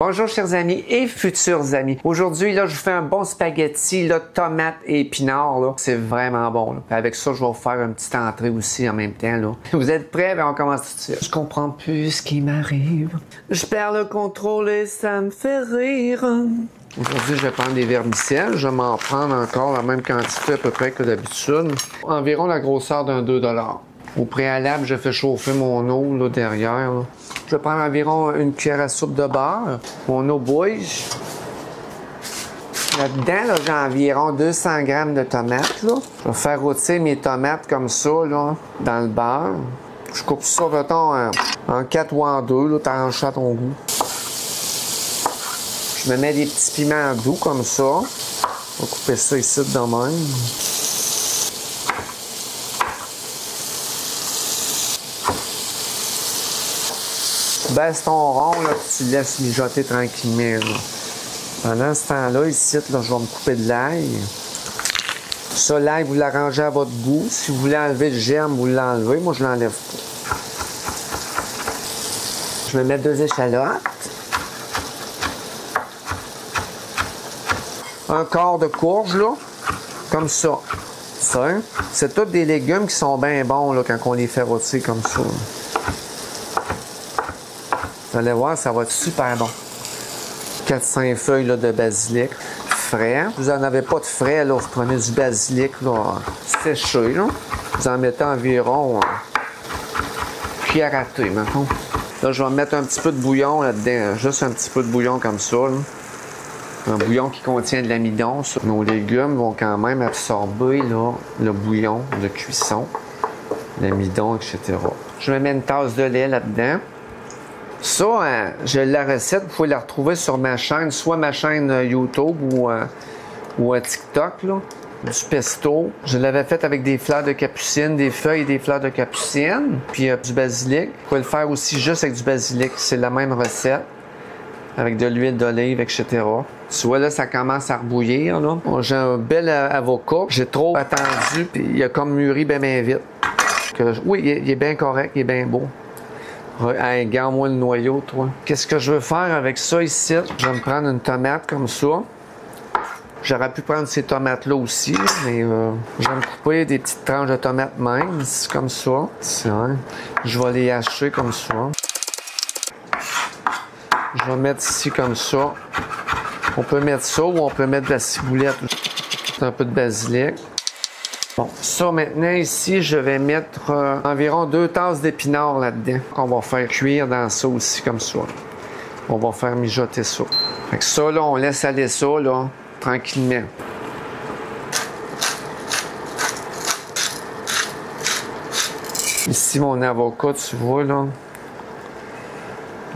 Bonjour chers amis et futurs amis. Aujourd'hui, là, je vous fais un bon spaghetti, là, tomates et épinards, là. C'est vraiment bon, là. Avec ça, je vais vous faire une petite entrée aussi en même temps, là. Vous êtes prêts? Ben, on commence tout de suite. Je comprends plus ce qui m'arrive. Je perds le contrôle et ça me fait rire. Aujourd'hui, je vais prendre des vermicelles. Je vais m'en prendre encore la même quantité à peu près que d'habitude. Environ la grosseur d'un 2 $. Au préalable, je fais chauffer mon eau là, derrière. Là. Je vais prendre environ une cuillère à soupe de beurre. Mon eau bouille. Là-dedans, là, j'ai environ 200 g de tomates. Là. Je vais faire rôtir mes tomates comme ça là, dans le beurre. Je coupe ça, mettons, en 4 ou en 2. Là, t'arranges ça à ton goût. Je me mets des petits piments doux comme ça. On va couper ça ici de même. Tu baisses ton rond, là, puis tu laisses mijoter tranquillement. Là. Pendant ce temps-là, ici, là, je vais me couper de l'ail. Ça, l'ail, vous l'arrangez à votre goût. Si vous voulez enlever le germe, vous l'enlevez. Moi, je ne l'enlève pas. Je vais mettre 2 échalotes. Un quart de courge, là, comme ça. Ça, hein? C'est tous des légumes qui sont bien bons là, quand on les fait rôtir comme ça. Vous allez voir, ça va être super bon. 4-5 feuilles là, de basilic frais. Si vous n'en avez pas de frais, là, vous prenez du basilic là, séché. Là. Vous en mettez environ cuillère à thé, mettons. Là, je vais mettre un petit peu de bouillon là-dedans. Juste un petit peu de bouillon comme ça. Là. Un bouillon qui contient de l'amidon. Nos légumes vont quand même absorber là, le bouillon de cuisson, l'amidon, etc. Je vais mettre une tasse de lait là-dedans. Ça, j'ai la recette, vous pouvez la retrouver sur ma chaîne, soit ma chaîne YouTube ou TikTok, là, du pesto. Je l'avais fait avec des fleurs de capucine, des feuilles et des fleurs de capucine, puis du basilic. Vous pouvez le faire aussi juste avec du basilic, c'est la même recette, avec de l'huile d'olive, etc. Tu vois, là, ça commence à rebouillir, là. J'ai un bel avocat, j'ai trop attendu, puis il a comme mûri bien vite. Oui, il est bien correct, il est bien beau. Hey, garde-moi le noyau, toi. Qu'est-ce que je veux faire avec ça ici? Je vais me prendre une tomate comme ça. J'aurais pu prendre ces tomates-là aussi, mais je vais me couper des petites tranches de tomates minces, comme ça. Tiens. Je vais les hacher comme ça. Je vais mettre ici comme ça. On peut mettre ça ou on peut mettre de la ciboulette. Un peu de basilic. Bon, ça maintenant ici, je vais mettre environ 2 tasses d'épinards là-dedans. On va faire cuire dans ça aussi comme ça. On va faire mijoter ça. Fait que ça, là, on laisse aller ça, là, tranquillement. Ici, mon avocat, tu vois, là.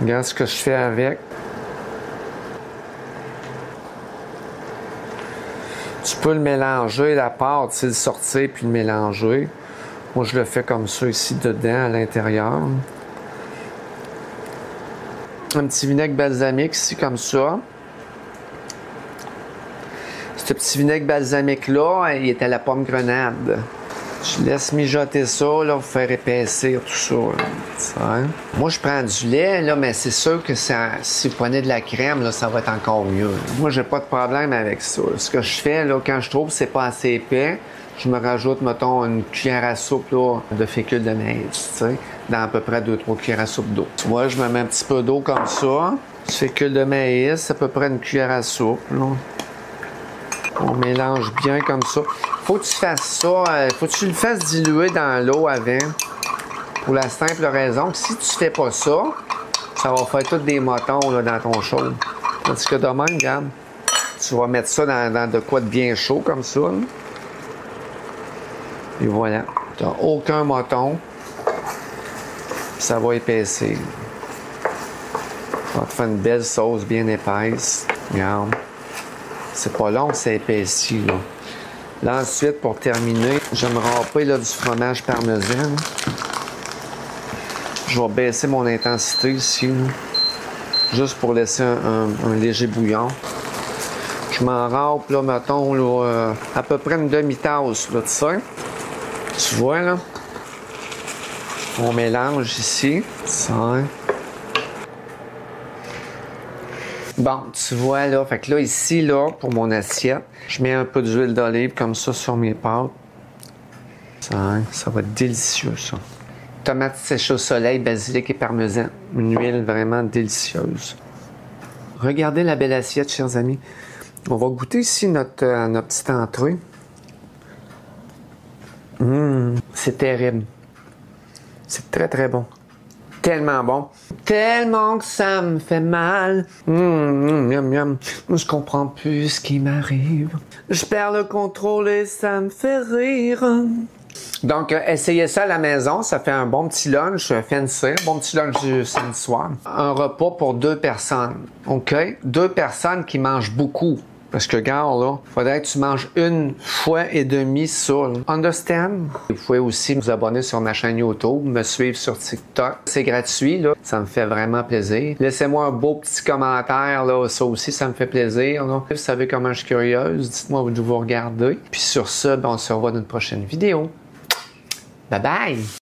Regarde ce que je fais avec. Tu peux le mélanger, la pâte, tu sais, le sortir puis le mélanger. Moi, je le fais comme ça ici, dedans, à l'intérieur. Un petit vinaigre balsamique ici, comme ça. Ce petit vinaigre balsamique-là, il est à la pomme grenade. Je laisse mijoter ça, là, pour faire épaissir tout ça. Hein? Moi, je prends du lait, là, mais c'est sûr que ça, si vous prenez de la crème, là, ça va être encore mieux. Moi, j'ai pas de problème avec ça. Ce que je fais, là, quand je trouve que c'est pas assez épais, je me rajoute, mettons, une cuillère à soupe là, de fécule de maïs, tu sais, dans à peu près 2-3 cuillères à soupe d'eau. Tu vois, je me mets un petit peu d'eau comme ça. Du fécule de maïs, à peu près une cuillère à soupe, là. On mélange bien comme ça. Faut que tu fasses ça, faut que tu le fasses diluer dans l'eau avant. Pour la simple raison que si tu fais pas ça, ça va faire tous des motons là, dans ton chaud. Tandis que de même, regarde, tu vas mettre ça dans de quoi de bien chaud comme ça. Là. Et voilà. Tu n'as aucun moton. Ça va épaissir. Ça va te faire une belle sauce bien épaisse. Regarde. C'est pas long, c'est épaissi, là. Là, ensuite, pour terminer, je vais me râper là, du fromage parmesan. Je vais baisser mon intensité ici, là, juste pour laisser un léger bouillon. Je m'en râpe, là, mettons, là, à peu près une demi-tasse, là, de ça. Tu vois, là? On mélange ici. Ça. Bon, tu vois là, fait que là, ici, là, pour mon assiette, je mets un peu d'huile d'olive comme ça sur mes pâtes. Ça va être délicieux, ça. Tomates séchées au soleil, basilic et parmesan. Une huile vraiment délicieuse. Regardez la belle assiette, chers amis. On va goûter ici notre petite entrée. C'est terrible. C'est très, très bon. Tellement bon. Tellement que ça me fait mal. Miam, miam. Je comprends plus ce qui m'arrive. Je perds le contrôle et ça me fait rire. Donc, essayez ça à la maison. Ça fait un bon petit lunch fancy. Bon petit lunch du samedi soir. Un repas pour 2 personnes. OK? 2 personnes qui mangent beaucoup. Parce que, regarde, là, il faudrait que tu manges 1 fois et demie sur. Understand? Vous pouvez aussi vous abonner sur ma chaîne YouTube, me suivre sur TikTok. C'est gratuit, là. Ça me fait vraiment plaisir. Laissez-moi un beau petit commentaire, là. Ça aussi, ça me fait plaisir, là. Vous savez comment je suis curieuse. Dites-moi où vous regardez. Puis sur ça, ben, on se revoit dans une prochaine vidéo. Bye bye!